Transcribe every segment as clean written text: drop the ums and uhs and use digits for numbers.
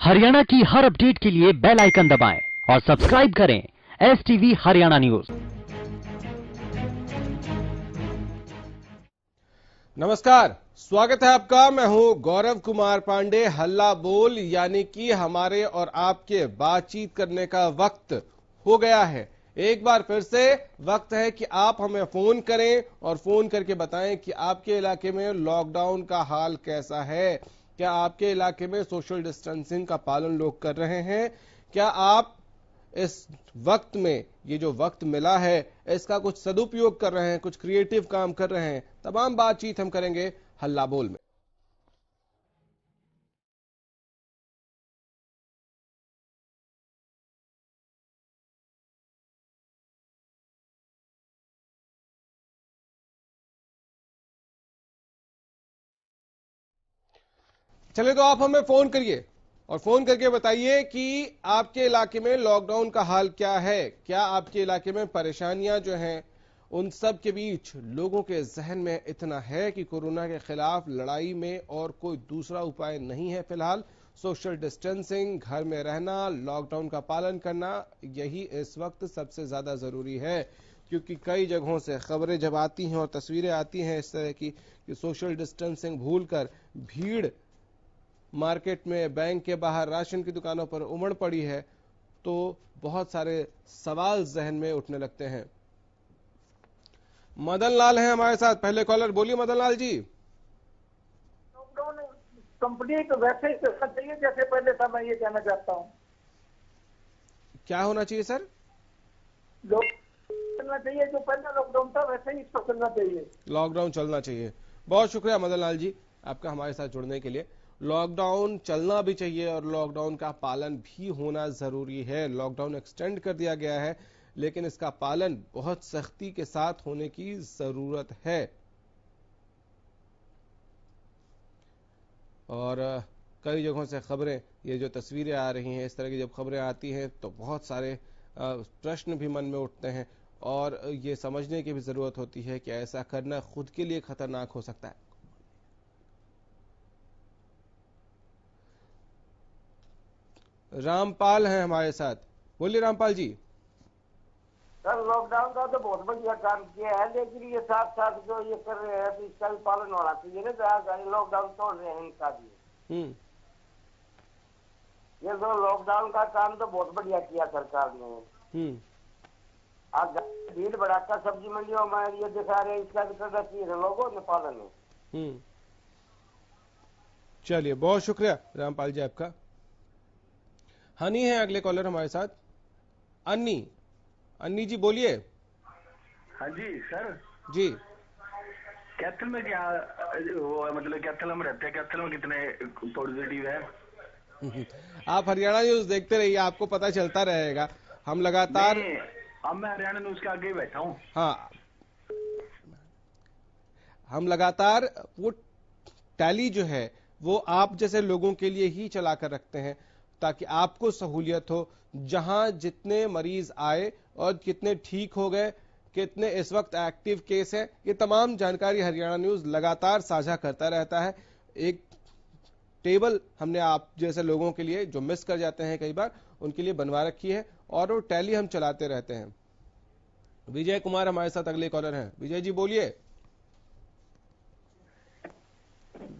हरियाणा की हर अपडेट के लिए बेल आइकन दबाएं और सब्सक्राइब करें STV हरियाणा न्यूज। नमस्कार, स्वागत है आपका। मैं हूं गौरव कुमार पांडे। हल्ला बोल यानी कि हमारे और आपके बातचीत करने का वक्त हो गया है। एक बार फिर से वक्त है कि आप हमें फोन करें और फोन करके बताएं कि आपके इलाके में लॉकडाउन का हाल कैसा है। क्या आपके इलाके में सोशल डिस्टेंसिंग का पालन लोग कर रहे हैं? क्या आप इस वक्त में, ये जो वक्त मिला है, इसका कुछ सदुपयोग कर रहे हैं, कुछ क्रिएटिव काम कर रहे हैं? तमाम बातचीत हम करेंगे हल्ला बोल में। चलिए, तो आप हमें फोन करिए और फोन करके बताइए कि आपके इलाके में लॉकडाउन का हाल क्या है। क्या आपके इलाके में परेशानियां जो हैं, उन सब के बीच लोगों के जहन में इतना है कि कोरोना के खिलाफ लड़ाई में और कोई दूसरा उपाय नहीं है फिलहाल। सोशल डिस्टेंसिंग, घर में रहना, लॉकडाउन का पालन करना, यही इस वक्त सबसे ज्यादा जरूरी है। क्योंकि कई जगहों से खबरें जब आती हैं और तस्वीरें आती हैं इस तरह की कि सोशल डिस्टेंसिंग भूलकर भीड़ मार्केट में, बैंक के बाहर, राशन की दुकानों पर उमड़ पड़ी है, तो बहुत सारे सवाल जहन में उठने लगते हैं। मदन लाल हैं हमारे साथ, पहले कॉलर। बोलिए मदन लाल जी। लॉकडाउन कंपनी तो वैसे ही करना चाहिए जैसे पहले था। मैं ये कहना चाहता हूँ, क्या होना चाहिए सर? करना चाहिए जो पहला लॉकडाउन था वैसे ही इसको करना चाहिए। लॉकडाउन चलना चाहिए। बहुत शुक्रिया मदन लाल जी आपका हमारे साथ जुड़ने के लिए। लॉकडाउन चलना भी चाहिए और लॉकडाउन का पालन भी होना जरूरी है। लॉकडाउन एक्सटेंड कर दिया गया है, लेकिन इसका पालन बहुत सख्ती के साथ होने की जरूरत है। और कई जगहों से खबरें, ये जो तस्वीरें आ रही हैं, इस तरह की जब खबरें आती हैं तो बहुत सारे प्रश्न भी मन में उठते हैं और ये समझने की भी जरूरत होती है कि ऐसा करना खुद के लिए खतरनाक हो सकता है। रामपाल हैं हमारे साथ। बोलिए रामपाल जी। सर, लॉकडाउन का तो बहुत बढ़िया काम किया है, लेकिन ये साथ साथ जो ये कर रहे हैं तो इसका भी पालन होना चाहिए ना। जहाँ लॉकडाउन तोड़ रहे हैं इनका भी। हम्म। ये जो लॉकडाउन का काम तो बहुत बढ़िया किया सरकार ने। हम्म। आज भीड़ भड़ाका सब्जी मंडियों में ये दिखा रहे हैं, इसका भी करना चाहिए लोगों ने पालन। हम्म। चलिए, बहुत शुक्रिया रामपाल जी आपका। हनी है अगले कॉलर हमारे साथ। अन्नी, अन्नी जी बोलिए। हाँ जी सर। जी। कैथल में क्या वो मतलब कैथल हम रहते हैं, कैथल में कितने पॉजिटिव है? आप हरियाणा न्यूज देखते रहिए, आपको पता चलता रहेगा। हम लगातार। नहीं, अब मैं हरियाणा न्यूज के आगे ही बैठा हूँ। हाँ, हम लगातार वो टैली जो है वो आप जैसे लोगों के लिए ही चला कर रखते हैं, ताकि आपको सहूलियत हो। जहां जितने मरीज आए और कितने ठीक हो गए, कितने इस वक्त एक्टिव केस है, ये तमाम जानकारी हरियाणा न्यूज लगातार साझा करता रहता है। एक टेबल हमने आप जैसे लोगों के लिए, जो मिस कर जाते हैं कई बार, उनके लिए बनवा रखी है और वो टैली हम चलाते रहते हैं। विजय कुमार हमारे साथ अगले कॉलर हैं। विजय जी बोलिए।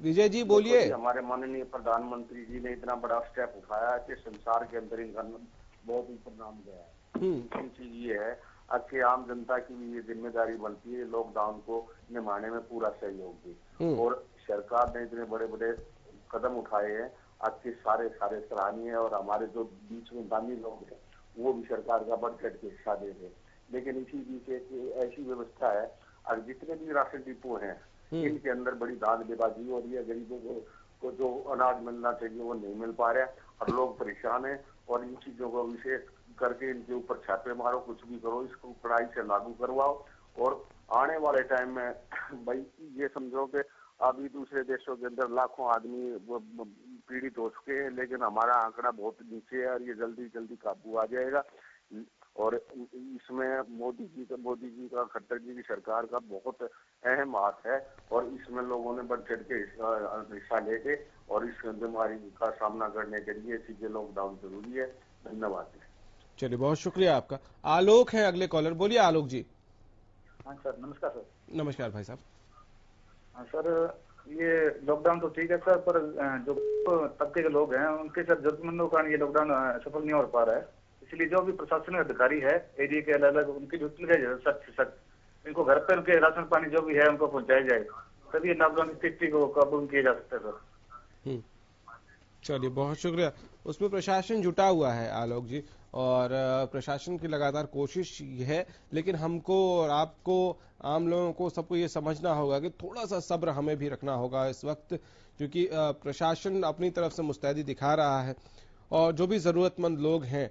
विजय जी बोलिए। हमारे माननीय प्रधानमंत्री जी ने इतना बड़ा स्टेप उठाया है कि संसार के अंदर इनका बहुत ऊपर नाम गया है। दूसरी चीज ये है कि आम जनता की भी ये जिम्मेदारी बनती है लॉकडाउन को निभाने में पूरा सहयोग दी। और सरकार ने इतने बड़े बड़े कदम उठाए हैं, आपके सारे सारे सराहनीय है। और हमारे जो बीच में दानी लोग हैं वो भी सरकार का बढ़ चढ़ के हिस्सा दे रहे हैं। लेकिन इसी बीच एक ऐसी व्यवस्था है, और जितने भी राशन डिपो हैं इनके अंदर बड़ी दांधलेबाजी हो रही है। गरीबों को जो अनाज मिलना चाहिए वो नहीं मिल पा रहा है और लोग परेशान हैं। और इन चीजों को विशेष करके इनके ऊपर छापे मारो, कुछ भी करो, इसको कड़ाई से लागू करवाओ। और आने वाले टाइम में भाई ये समझो कि अभी दूसरे देशों के अंदर लाखों आदमी पीड़ित हो चुके हैं, लेकिन हमारा आंकड़ा बहुत नीचे है और ये जल्दी जल्दी काबू आ जाएगा। और इसमें मोदी जी का खट्टर जी की सरकार का बहुत अहम हाथ है और इसमें लोगों ने बढ़ चढ़ के हिस्सा लेके और इस बीमारी का सामना करने के लिए सीधे लॉकडाउन जरूरी है। धन्यवाद। चलिए, बहुत शुक्रिया आपका। आलोक है अगले कॉलर, बोलिए आलोक जी। हाँ सर, नमस्कार सर। नमस्कार भाई साहब। हाँ सर, ये लॉकडाउन तो ठीक है सर, पर जो तबके के लोग हैं उनके साथ जरूरतमंदों का ये लॉकडाउन सफल नहीं हो पा रहा है। इसलिए जो भी प्रशासनिक अधिकारी है एरिया के अलग अलग, उनकी ड्यूटी लगाई जाए सख्त से सख्त। इनको घर पे उनके राशन पानी जो भी है उनको पहुंचाया जाए, तभी लॉकडाउन की स्थिति को काबू किया जा सकता है सर। चलिए, बहुत शुक्रिया। उसमें प्रशासन जुटा हुआ है आलोक जी, और प्रशासन की लगातार कोशिश है, लेकिन हमको और आपको, आम लोगों को, सबको ये समझना होगा कि थोड़ा सा सब्र हमें भी रखना होगा इस वक्त, क्योंकि प्रशासन अपनी तरफ से मुस्तैदी दिखा रहा है और जो भी जरूरतमंद लोग हैं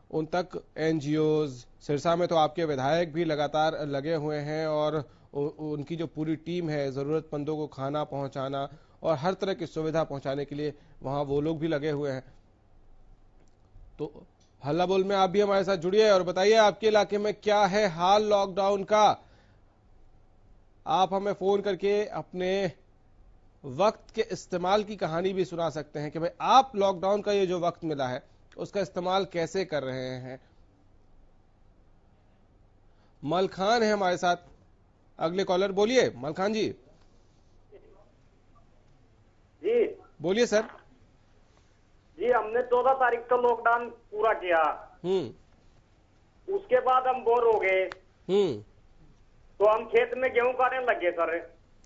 उन तक एनजीओज, सिरसा में तो आपके विधायक भी लगातार लगे हुए हैं और उनकी जो पूरी टीम है जरूरतमंदों को खाना पहुंचाना और हर तरह की सुविधा पहुंचाने के लिए वहां वो लोग भी लगे हुए हैं। तो हल्ला बोल में आप भी हमारे साथ जुड़िए और बताइए आपके इलाके में क्या है हाल लॉकडाउन का। आप हमें फोन करके अपने वक्त के इस्तेमाल की कहानी भी सुना सकते हैं कि भाई आप लॉकडाउन का ये जो वक्त मिला है उसका इस्तेमाल कैसे कर रहे हैं। मलखान है हमारे साथ अगले कॉलर, बोलिए मलखान जी। जी बोलिए सर। जी, हमने 14 तारीख को लॉकडाउन पूरा किया। उसके बाद हम बोर हो गए, तो हम खेत में गेहूं काटने लगे सर।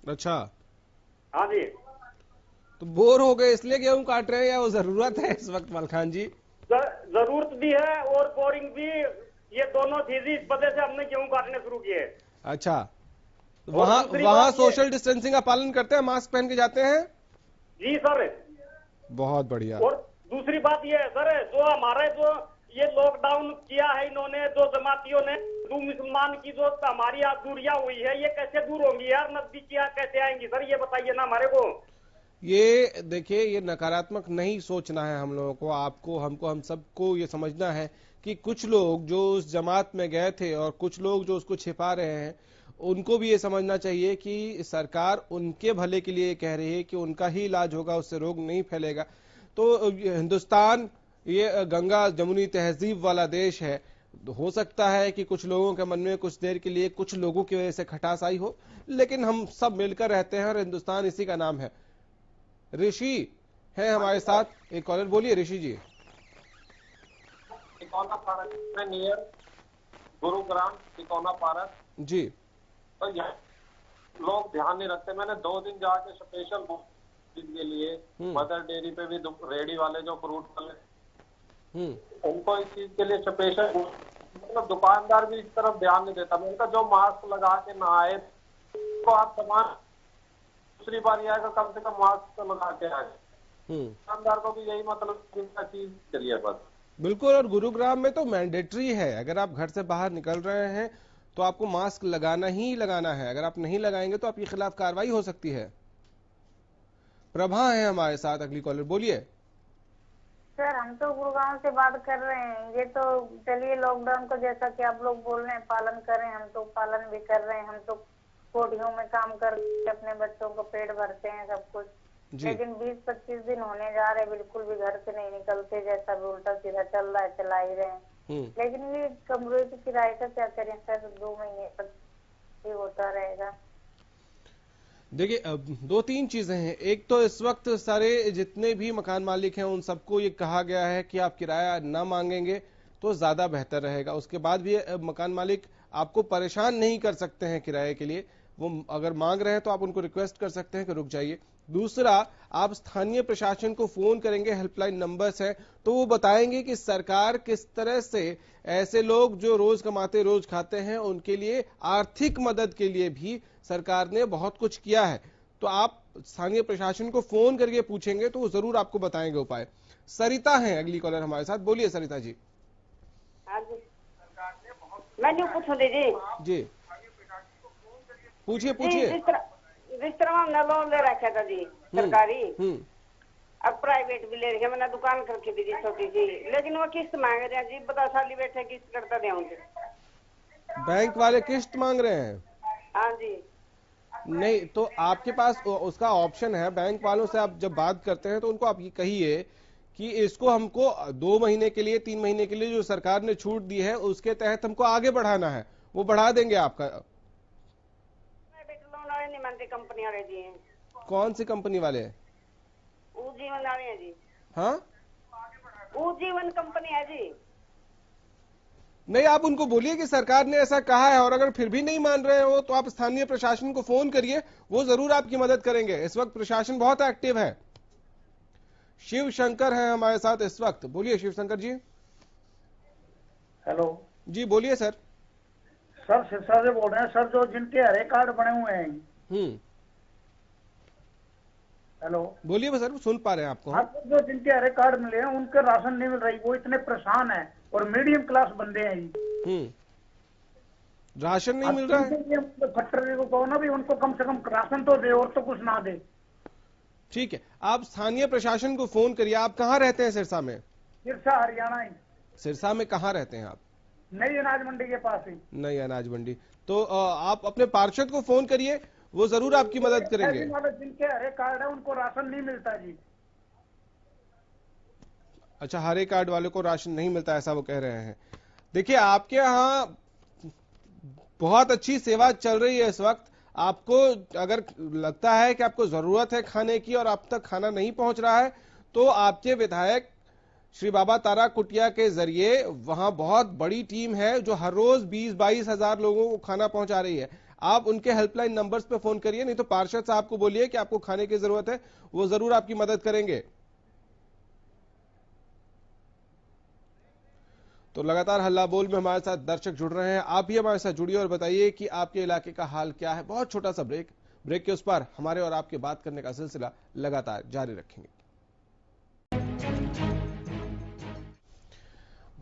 अच्छा। हाँ जी। तो बोर हो गए इसलिए गेहूं काट रहे हैं या वो जरूरत है इस वक्त मलखान जी? जरूरत भी है और बोरिंग भी, ये दोनों चीजें, इस वजह से हमने गेहूं काटने शुरू किए। अच्छा, वहाँ सोशल डिस्टेंसिंग का पालन करते हैं, मास्क पहन के जाते हैं? जी सर। बहुत बढ़िया। और दूसरी बात ये है सर, जो हमारे जो ये लॉकडाउन किया है इन्होंने, जो जमातियों ने, हिंदू मुसलमान की जो हमारी दूरियां हुई है, ये कैसे दूर होंगी यार? नजदीकियां कैसे आएंगी सर, ये बताइए ना हमारे को। ये देखिए, ये नकारात्मक नहीं सोचना है हम लोगों को, आपको, हमको, हम सबको ये समझना है कि कुछ लोग जो उस जमात में गए थे और कुछ लोग जो उसको छिपा रहे हैं, उनको भी ये समझना चाहिए कि सरकार उनके भले के लिए कह रही है कि उनका ही इलाज होगा, उससे रोग नहीं फैलेगा। तो हिंदुस्तान ये गंगा जमुनी तहजीब वाला देश है, हो सकता है कि कुछ लोगों के मन में कुछ देर के लिए कुछ लोगों की वजह से खटास आई हो, लेकिन हम सब मिलकर रहते हैं और हिंदुस्तान इसी का नाम है। ऋषि है हमारे साथ, एक कॉलर, बोलिए ऋषि जी। तिकोना पार्क में नियर गुरुग्राम तिकोना पार्क जी। तो यहाँ लोग ध्यान नहीं रखते। मैंने 2 दिन जाके स्पेशल के लिए मदर डेयरी पे भी रेडी वाले जो फ्रूट वाले, उनको इस चीज के लिए स्पेशल, मतलब दुकानदार भी इस तरफ ध्यान नहीं देता। मैंने कहा जो मास्क लगा के ना आए तो आप सामान दूसरी बार आएगा, कम से कम मास्क तो लगा के आए। दुकानदार को भी यही मतलब चीज चलिए बस। बिल्कुल, और गुरुग्राम में तो मैंडेटरी है, अगर आप घर से बाहर निकल रहे हैं तो आपको मास्क लगाना ही लगाना है, अगर आप नहीं लगाएंगे तो आपके खिलाफ कार्रवाई हो सकती है। प्रभा है हमारे साथ अगली कॉलर, बोलिए। सर, हम तो गुरुग्राम से बात कर रहे हैं। ये तो चलिए, लॉकडाउन को जैसा कि आप लोग बोल रहे हैं पालन कर रहे हैं, हम तो पालन भी कर रहे हैं। हम तो कोठियों में काम करके अपने बच्चों को पेट भरते हैं सब कुछ, लेकिन 20-25 दिन होने जा रहे, बिल्कुल भी घर से नहीं निकलते, जैसा भी उल्टा सीधा चल रहा है चला ही रहे हैं। लेकिन ये कमरे की किराए का क्या करें सर? 2 महीने तक ये होता रहेगा। देखिए, 2-3 चीजें हैं। एक तो इस वक्त सारे जितने भी मकान मालिक हैं उन सबको ये कहा गया है कि आप किराया ना मांगेंगे तो ज्यादा बेहतर रहेगा। उसके बाद भी मकान मालिक आपको परेशान नहीं कर सकते हैं किराए के लिए, वो अगर मांग रहे हैं तो आप उनको रिक्वेस्ट कर सकते हैं कि रुक जाइए। दूसरा, आप स्थानीय प्रशासन को फोन करेंगे, हेल्पलाइन नंबर्स है, तो वो बताएंगे कि सरकार किस तरह से ऐसे लोग जो रोज कमाते रोज खाते हैं उनके लिए आर्थिक मदद के लिए भी सरकार ने बहुत कुछ किया है। तो आप स्थानीय प्रशासन को फोन करके पूछेंगे तो वो जरूर आपको बताएंगे उपाय। सरिता है अगली कॉलर हमारे साथ, बोलिए सरिता जी। मैं पूछूं दीदी जी, पूछिए पूछिए। जिस तरह हमने लोन ले रखा था जी सरकारी, अब प्राइवेट भी ले रही है, मैंने दुकान करके दी थी छोटी सी, लेकिन वो किस्त मांग रहे हैं जी, 10 साल बैठे किस्त करता देंगे। बैंक वाले किस्त मांग रहे हैं? हाँ जी। नहीं, तो आपके पास उसका ऑप्शन है। बैंक वालों से आप जब बात करते हैं तो उनको आप ये कहिए कि इसको हमको 2 महीने के लिए, 3 महीने के लिए जो सरकार ने छूट दी है उसके तहत हमको आगे बढ़ाना है, वो बढ़ा देंगे आपका। प्राइवेट लोन वाले नहीं मानते, कंपनी वाले जी हैं। कौन सी कंपनी वाले? जीवन वाले हैं जी। हाँ, जीवन कंपनी है जी। नहीं, आप उनको बोलिए कि सरकार ने ऐसा कहा है, और अगर फिर भी नहीं मान रहे हो तो आप स्थानीय प्रशासन को फोन करिए, वो जरूर आपकी मदद करेंगे। इस वक्त प्रशासन बहुत एक्टिव है। शिव शंकर है हमारे साथ इस वक्त। बोलिए शिव शंकर जी। हेलो जी बोलिए सर। सर सिरसा से बोल रहे हैं सर, जो जिनके हरे कार्ड बने हुए हैं। हेलो बोलिए सर, सुन पा रहे हैं आपको। हाँ, तो जो जिनके हरे कार्ड मिले हैं उनके राशन नहीं मिल रही, वो इतने परेशान है, और मीडियम क्लास बंदे हैं जी। राशन नहीं मिल रहा है? फैक्ट्री को कहो ना भी उनको कम से कम राशन तो दे, और तो कुछ ना दे। ठीक है, आप स्थानीय प्रशासन को फोन करिए। आप कहाँ रहते हैं सिरसा में? सिरसा हरियाणा ही। सिरसा में कहाँ रहते हैं आप? नई अनाज मंडी के पास ही। नई अनाज मंडी। तो आप अपने पार्षद को फोन करिए, वो जरूर आपकी मदद करेंगे। जिनके हरे कार्ड है उनको राशन नहीं मिलता जी। अच्छा, हरे कार्ड वाले को राशन नहीं मिलता, ऐसा वो कह रहे हैं। देखिए, आपके यहाँ बहुत अच्छी सेवा चल रही है इस वक्त। आपको अगर लगता है कि आपको जरूरत है खाने की और आप तक खाना नहीं पहुंच रहा है, तो आपके विधायक श्री बाबा तारा कुटिया के जरिए वहां बहुत बड़ी टीम है जो हर रोज 20-22 हजार लोगों को खाना पहुंचा रही है। आप उनके हेल्पलाइन नंबर्स पे फोन करिए, नहीं तो पार्षद साहब को बोलिए कि आपको खाने की जरूरत है, वो जरूर आपकी मदद करेंगे। तो लगातार हल्ला बोल में हमारे साथ दर्शक जुड़ रहे हैं। आप भी हमारे साथ जुड़िए और बताइए कि आपके इलाके का हाल क्या है। बहुत छोटा सा ब्रेक के उस पार हमारे और आपके बात करने का सिलसिला लगातार जारी रखेंगे।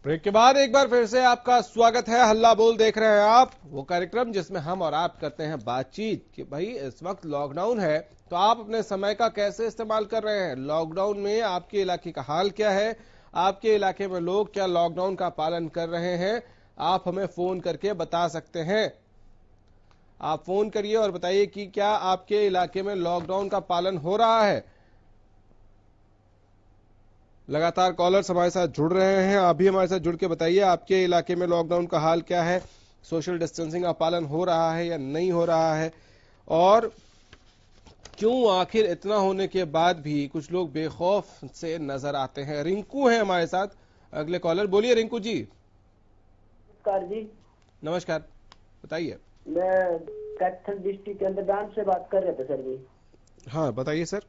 ब्रेक के बाद एक बार फिर से आपका स्वागत है। हल्ला बोल देख रहे हैं आप, वो कार्यक्रम जिसमें हम और आप करते हैं बातचीत कि भाई इस वक्त लॉकडाउन है तो आप अपने समय का कैसे इस्तेमाल कर रहे हैं। लॉकडाउन में आपके इलाके का हाल क्या है, आपके इलाके में लोग क्या लॉकडाउन का पालन कर रहे हैं, आप हमें फोन करके बता सकते हैं। आप फोन करिए और बताइए कि क्या आपके इलाके में लॉकडाउन का पालन हो रहा है। लगातार कॉलर्स हमारे साथ जुड़ रहे हैं, आप भी हमारे साथ जुड़ के बताइए आपके इलाके में लॉकडाउन का हाल क्या है, सोशल डिस्टेंसिंग का पालन हो रहा है या नहीं हो रहा है, और क्यों आखिर इतना होने के बाद भी कुछ लोग बेखौफ से नजर आते हैं। रिंकू है हमारे साथ अगले कॉलर। बोलिए रिंकू जी। नमस्कार जी। नमस्कार, बताइए। मैं कैथल डिस्ट्रिक्ट के अंदर डांस से बात कर रहे थे सर जी। हाँ बताइए सर।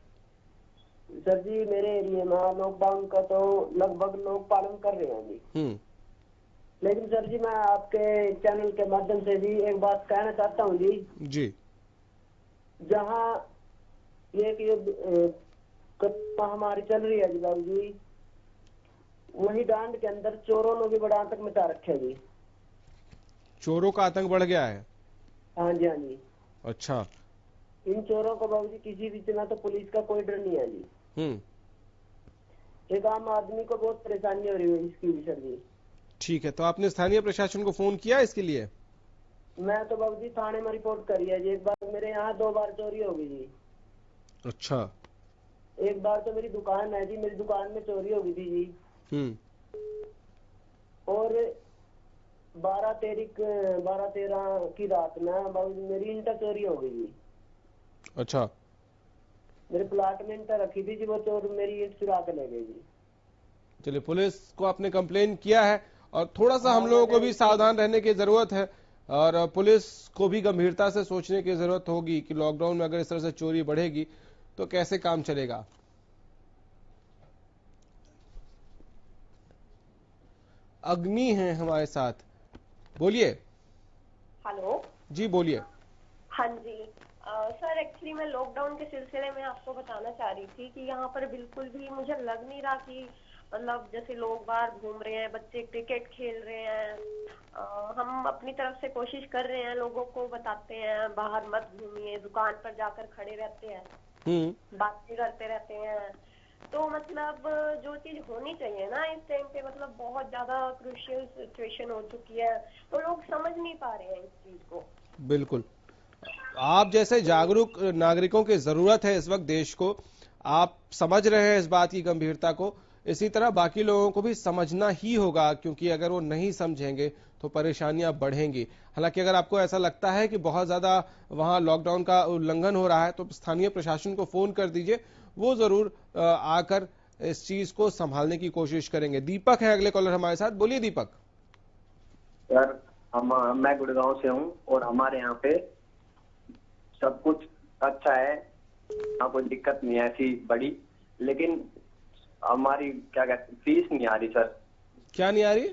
सर जी, मेरे एरिया में लॉकडाउन का तो लगभग लोग पालन कर रहे हैं जी। लेकिन सर जी, मैं आपके चैनल के माध्यम से जी एक बात कहना चाहता हूँ जी। जहाँ ये महामारी चल रही है जी बाबू जी, वही डांड के अंदर चोरों ने भी बड़ा आतंक मचा रखे है जी। चोरों का आतंक बढ़ गया है? हाँ जी, हाँ जी। अच्छा। इन चोरों को बाबू जी किसी भी तरह तो पुलिस का कोई डर नहीं है जी। एक आम आदमी को बहुत परेशानी हो रही है इसकी भी सर जी। ठीक है, तो आपने स्थानीय प्रशासन को फोन किया इसके लिए? मैं तो बाबू जी थाने में रिपोर्ट करी है जी। एक बार मेरे यहाँ 2 बार चोरी हो गई जी। अच्छा। एक बार तो मेरी दुकान है जी, मेरी दुकान में चोरी हो गई थी जी। और 12-13 की रात में बाबू जी मेरी इंटा चोरी हो गई जी। अच्छा। मेरे प्लाट में इंटा रखी थी जी, वो चोर मेरी ईंट चुरा के ले गए जी। चलिए, पुलिस को आपने कंप्लेन किया है और थोड़ा सा हम लोगों को भी सावधान रहने की जरूरत है, और पुलिस को भी गंभीरता से सोचने की जरूरत होगी कि लॉकडाउन में अगर इस तरह से चोरी बढ़ेगी तो कैसे काम चलेगा। अग्नि है हमारे साथ। बोलिए। हेलो जी बोलिए। हाँ जी सर, एक्चुअली मैं लॉकडाउन के सिलसिले में आपको बताना चाह रही थी कि यहाँ पर बिल्कुल भी मुझे लग नहीं रहा कि मतलब जैसे लोग बाहर घूम रहे हैं, बच्चे क्रिकेट खेल रहे हैं। हम अपनी तरफ से कोशिश कर रहे हैं, लोगों को बताते हैं बाहर मत घूमिए, दुकान पर जाकर खड़े रहते हैं, बातें करते रहते हैं, तो मतलब जो चीज होनी चाहिए ना इस टाइम पे, मतलब बहुत ज्यादा क्रूशियल सिचुएशन हो चुकी है, तो लोग समझ नहीं पा रहे हैं इस चीज को। बिल्कुल, आप जैसे जागरूक नागरिकों की जरूरत है इस वक्त देश को। आप समझ रहे हैं इस बात की गंभीरता को, इसी तरह बाकी लोगों को भी समझना ही होगा, क्योंकि अगर वो नहीं समझेंगे तो परेशानियां बढ़ेंगी। हालांकि अगर आपको ऐसा लगता है कि बहुत ज्यादा वहां लॉकडाउन का उल्लंघन हो रहा है तो स्थानीय प्रशासन को फोन कर दीजिए, वो जरूर आकर इस चीज को संभालने की कोशिश करेंगे। दीपक है अगले कॉलर हमारे साथ, बोलिए दीपक। सर मैं गुड़गांव से हूँ और हमारे यहाँ पे सब कुछ अच्छा है, यहाँ कोई दिक्कत नहीं है ऐसी बड़ी, लेकिन हमारी क्या कहते फीस नहीं आ रही सर। क्या नहीं आ रही?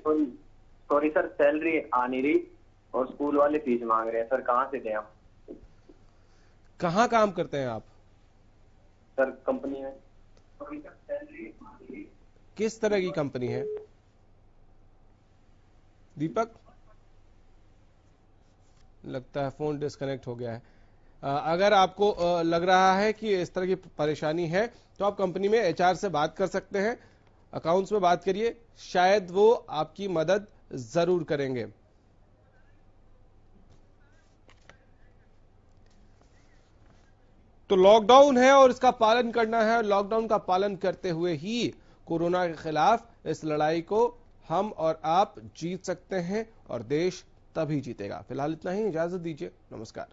सॉरी सर, सैलरी आ नहीं रही और स्कूल वाले फीस मांग रहे हैं सर, कहाँ से दें आप? कहाँ काम करते हैं आप? सर कंपनी में। किस तरह की कंपनी है दीपक? लगता है फोन डिस्कनेक्ट हो गया है। अगर आपको लग रहा है कि इस तरह की परेशानी है तो आप कंपनी में एचआर से बात कर सकते हैं, अकाउंट्स में बात करिए, शायद वो आपकी मदद जरूर करेंगे। तो लॉकडाउन है और इसका पालन करना है, और लॉकडाउन का पालन करते हुए ही कोरोना के खिलाफ इस लड़ाई को हम और आप जीत सकते हैं और देश तभी जीतेगा। फिलहाल इतना ही, इजाजत दीजिए, नमस्कार।